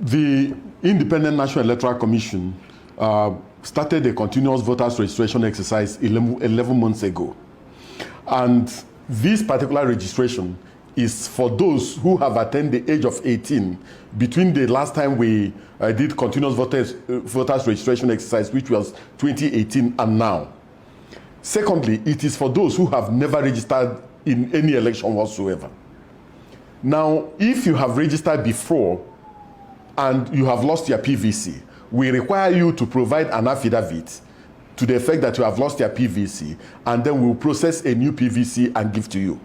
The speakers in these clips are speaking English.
The Independent National Electoral Commission started a continuous voters registration exercise 11 months ago. And this particular registration is for those who have attained the age of 18 between the last time we did continuous voters registration exercise, which was 2018, and now. Secondly, it is for those who have never registered in any election whatsoever. Now, if you have registered before and you have lost your PVC, we require you to provide an affidavit to the effect that you have lost your PVC, and then we'll process a new PVC and give to you.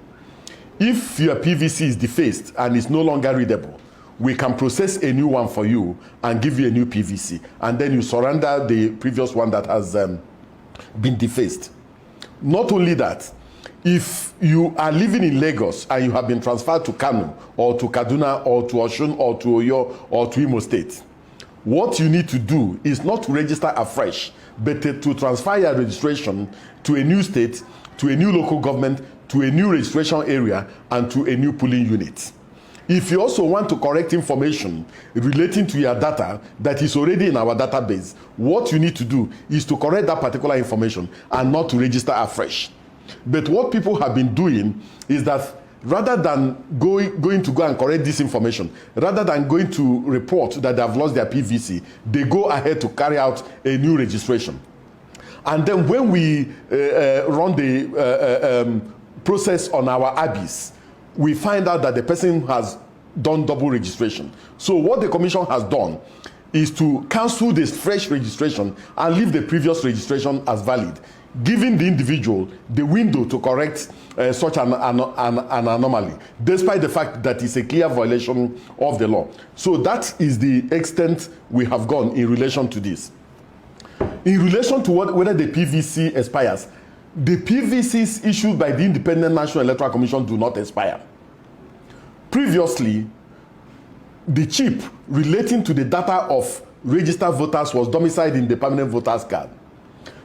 If your PVC is defaced and is no longer readable, we can process a new one for you and give you a new PVC, and then you surrender the previous one that has been defaced. Not only that, if you are living in Lagos and you have been transferred to Kano or to Kaduna or to Osun or to Oyo or to Imo State, what you need to do is not to register afresh, but to transfer your registration to a new state, to a new local government, to a new registration area, and to a new polling unit. If you also want to correct information relating to your data that is already in our database, what you need to do is to correct that particular information and not to register afresh. But what people have been doing is that rather than going to go and correct this information, rather than going to report that they have lost their PVC, they go ahead to carry out a new registration. And then when we run the process on our ABIS, we find out that the person has done double registration. So what the commission has done is to cancel this fresh registration and leave the previous registration as valid, giving the individual the window to correct such an anomaly, despite the fact that it's a clear violation of the law. So that is the extent we have gone in relation to this. In relation to whether the PVC expires, the PVCs issued by the Independent National Electoral Commission do not expire. Previously, the chip relating to the data of registered voters was domiciled in the permanent voters card.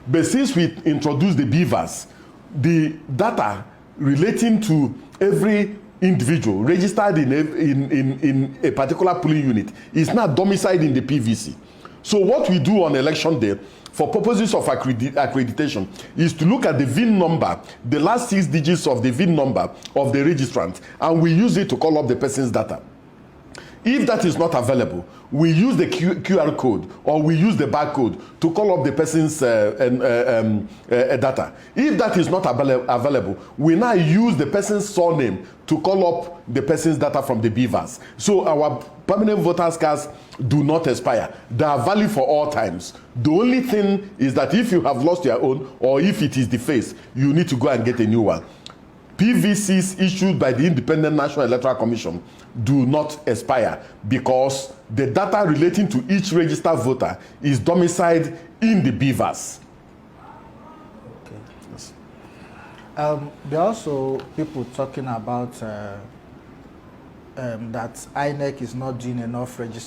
But since we introduced the BVAS, the data relating to every individual registered in a particular polling unit is now domiciled in the PVC. So what we do on election day, for purposes of accreditation, is to look at the VIN number, the last 6 digits of the VIN number of the registrant, and we use it to call up the person's data. If that is not available, we use the QR code or we use the barcode to call up the person's data. If that is not available, we now use the person's surname to call up the person's data from the BVAS. So our permanent voters cards do not expire. They are valid for all times. The only thing is that if you have lost your own or if it is defaced, you need to go and get a new one. PVCs issued by the Independent National Electoral Commission do not expire because the data relating to each registered voter is domiciled in the BVAS. Okay. Yes. There are also people talking about that INEC is not doing enough registration.